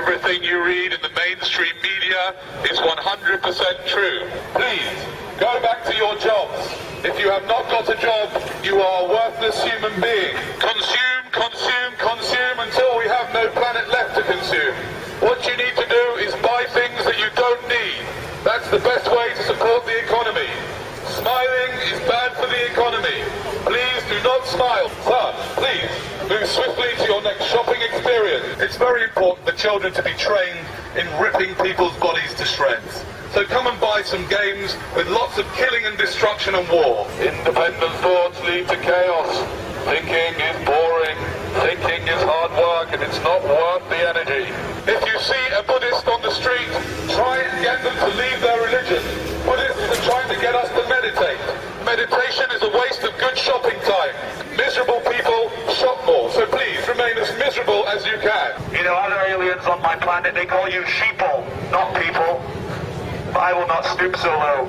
everything you read in the mainstream media is 100% true. Please, go back to your jobs. If you have not got a job, you are a worthless human being. Consume, consume, consume until we have no planet left to consume. What you need to do is buy things that you don't need. That's the best way to support the economy. Smiling is bad for the economy. Please do not smile. Sir, please move swiftly to your next shopping experience. It's very important for children to be trained in ripping people's bodies to shreds. So come and buy some games with lots of killing and destruction and war. Independent thoughts lead to chaos. Thinking is boring. Thinking is hard work and it's not worth the energy. If you see a Buddhist on the street, try and get them to leave their religion. Buddhists are trying to get us to meditate. Meditation is a waste of good shopping time. Miserable people shop more, so please remain as miserable as you can. You know, other aliens on my planet, they call you sheeple, not people. But I will not stoop so low.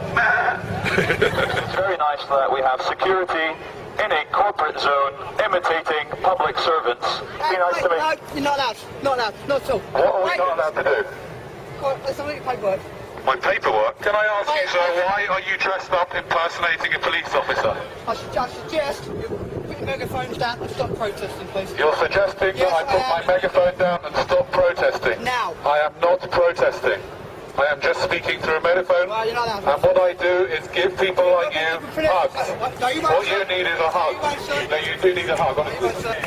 It's very nice that we have security in a corporate zone imitating public servants. Be nice to me. No, you're not allowed. Not allowed. Not at all. What are we not allowed to do? Well, let's have a look at your paperwork. My paperwork? Can I ask you, sir, why are you dressed up impersonating a police officer? I suggest you put your megaphones down and stop protesting, please. You're suggesting that I put my megaphone down and stop protesting? Now. I am not protesting. I am just speaking through a megaphone, well, you're not allowed. and what I do is give people like you hugs. No, you won't, What you need is a hug. No, you do need a hug, honestly.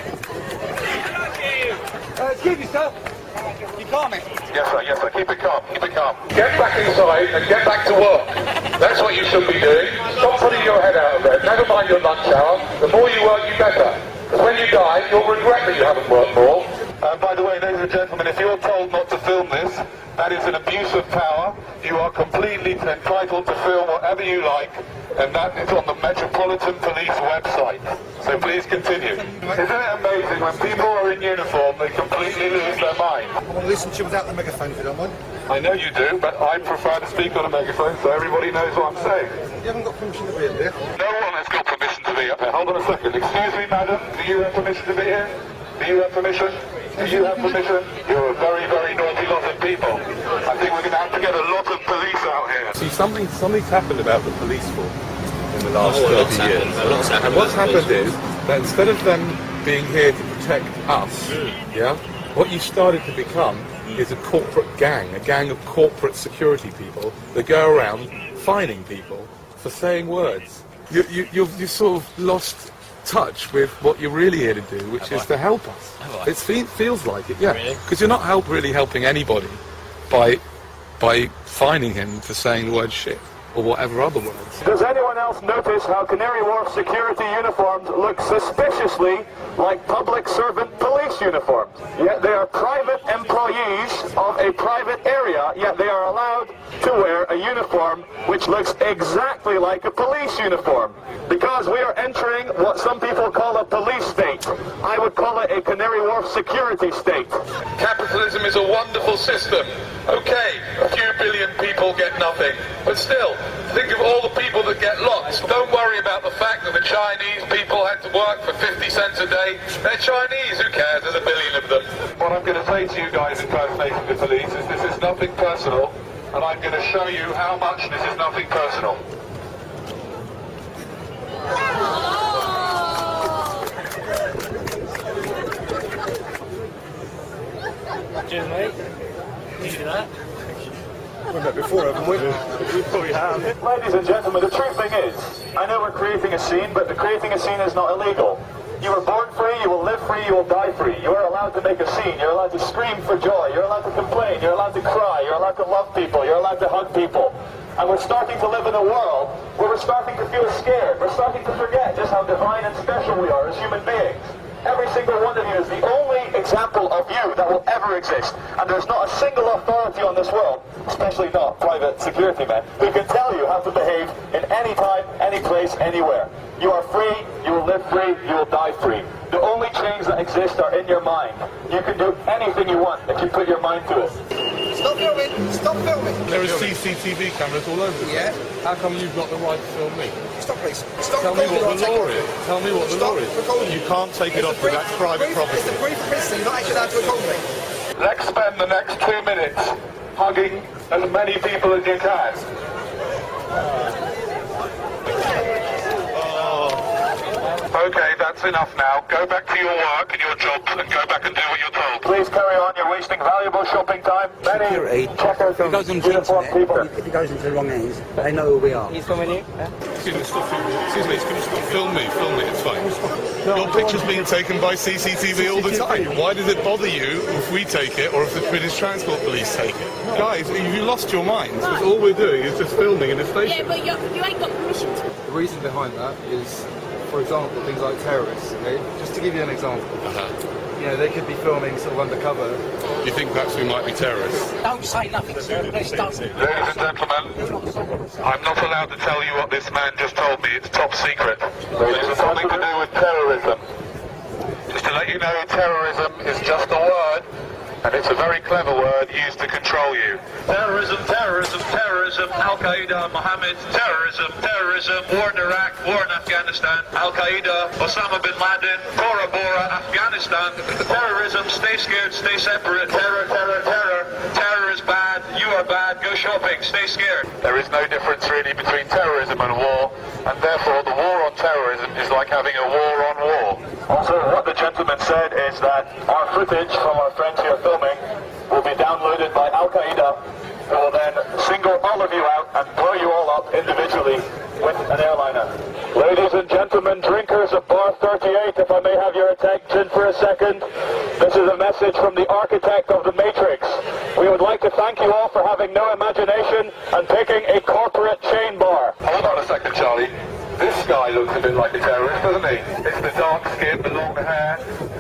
Excuse me, sir. You calm it. Yes, sir. Keep it calm. Keep it calm. Get back inside and get back to work. That's what you should be doing. Stop putting your head out of bed. Never mind your lunch hour. The more you work, you better. Because when you die, you'll regret that you haven't worked more. By the way, ladies and gentlemen, if you're told not to film this, that is an abuse of power. You are completely entitled to film whatever you like, and that is on the Metropolitan Police website. So please continue. Isn't it amazing when people are in uniform, they completely lose their mind? I want to listen to you without the megaphone, if you don't mind. I know you do, but I prefer to speak on a megaphone so everybody knows what I'm saying. You haven't got permission to be in there. No one has got permission to be up here. Hold on a second. Excuse me, madam. Do you have permission to be here? Do you have permission? Do you have permission? You're a very, very naughty lot of people. I think we're going to have to get a lot of police out here. See, something's happened about the police force in the last 30 years. And what's happened is that instead of them being here to protect us, what you started to become is a corporate gang, a gang of corporate security people that go around fining people for saying words. You've sort of lost touch with what you're really here to do, which is to help us. It feels like it, yeah. Because you're not really helping anybody by fining him for saying the word shit or whatever other words. Does anyone else notice how Canary Wharf security uniforms look suspiciously like public servant police uniforms? Yet they are private employees of a private area, yet they are allowed to wear a uniform which looks exactly like a police uniform. Because we are entering what some people call a police state. I would call it a Canary Wharf security state. Capitalism is a wonderful system. Okay, a few billion people get nothing. But still, think of all the people that get lots. Don't worry about the fact that the Chinese people had to work for 50 cents a day. They're Chinese, who cares? There's a billion of them. What I'm going to say to you guys impersonating the police is this is nothing personal, and I'm going to show you how much this is nothing personal. Cheers, mate. Did you do that? We've met before, haven't we? We probably have. Ladies and gentlemen, the true thing is, I know we're creating a scene, but creating a scene is not illegal. You were born free, you will live free, you will die free. You are allowed to make a scene, you're allowed to scream for joy, you're allowed to complain, you're allowed to cry, you're allowed to love people, you're allowed to hug people. And we're starting to live in a world where we're starting to feel scared. We're starting to forget just how divine and special we are as human beings. Every single one of you is the only example of you that will ever exist. And there's not a single authority on this world, especially not private security men, who can tell you how to behave in any time, any place, anywhere. You are free, you will live free, you will die free. The only chains that exist are in your mind. You can do anything you want if you put your mind to it. Stop filming! Stop filming! There are CCTV cameras all over the place. How come you've got the right to film me? Stop, please. Stop Tell me recording. what the law is. Tell me what the law is. Recording. You can't take it off because that's private property. It's a brief privacy. You're not actually allowed to record me. Let's spend the next 2 minutes hugging as many people as you can. Okay, that's enough now. Go back to your work and your jobs and go back and do what you're told. Please carry on. You're wasting valuable shopping time. Many checkers and uniformed people. If he goes into the wrong hands, they know who we are. He's coming in. Excuse me, stop film me, it's fine. Your picture's being taken by CCTV all the time. Why does it bother you if we take it or if the British Transport Police take it? Guys, you lost your minds, because all we're doing is just filming in a station. Yeah, but you ain't got permission to. The reason behind that is, for example, things like terrorists, okay? Just to give you an example. You know, they could be filming sort of undercover. You think perhaps we might be terrorists? Don't say nothing, sir. Please don't. Ladies and gentlemen, I'm not allowed to tell you what this man just told me. It's top secret. It's something to do with terrorism. Just to let you know, terrorism is just a word, and it's a very clever word used to control you. Terrorism, terrorism, terrorism, Al-Qaeda, Mohammed, terrorism, terrorism, war in Iraq, war in Afghanistan, Al-Qaeda, Osama bin Laden, Bora Bora, Afghanistan, terrorism, stay scared, stay separate, terror, terror, terror, terror is bad, you are bad, go shopping, stay scared. There is no difference really between terrorism and war, and therefore the war on terrorism is like having a war on war. Also, what the gentleman said is that our footage from our friends here filming will be downloaded by Al-Qaeda, who will then single all of you out and blow you all up individually with an airliner. Ladies and gentlemen, drinkers of Bar 38, if I may have your attention for a second, this is a message from the architect of the Matrix. We would like to thank you all for having no imagination and picking a corporate chain bar. Hold on a second, Charlie. This guy looks a bit like a terrorist, doesn't he? It's the dark skin, the long hair,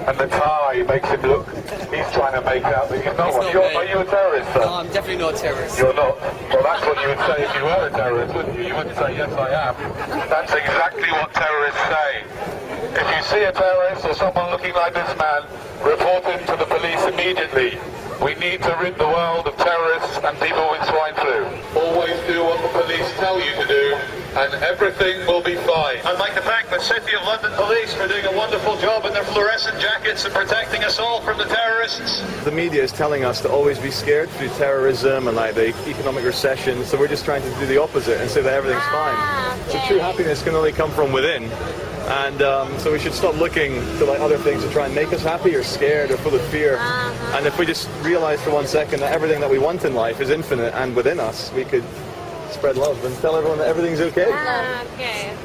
and the tie makes him look... He's trying to make out that he's not one. Are you a terrorist, sir? No, I'm definitely not a terrorist. You're not? Well, that's what you would say if you were a terrorist, wouldn't you? You wouldn't say, yes, I am. That's exactly what terrorists say. If you see a terrorist or someone looking like this man, report him to the police immediately. We need to rid the world of terrorists and people with swine flu. Always do what the police tell you to do, and everything will be fine. I'd like to thank the City of London Police for doing a wonderful job in their fluorescent jackets and protecting us all from the terrorists. The media is telling us to always be scared through terrorism and like the economic recession, so we're just trying to do the opposite and say that everything's fine. So true happiness can only come from within. And so we should stop looking to like other things to try and make us happy or scared or full of fear. And if we just realize for 1 second that everything that we want in life is infinite and within us, we could spread love and tell everyone that everything's okay. Okay.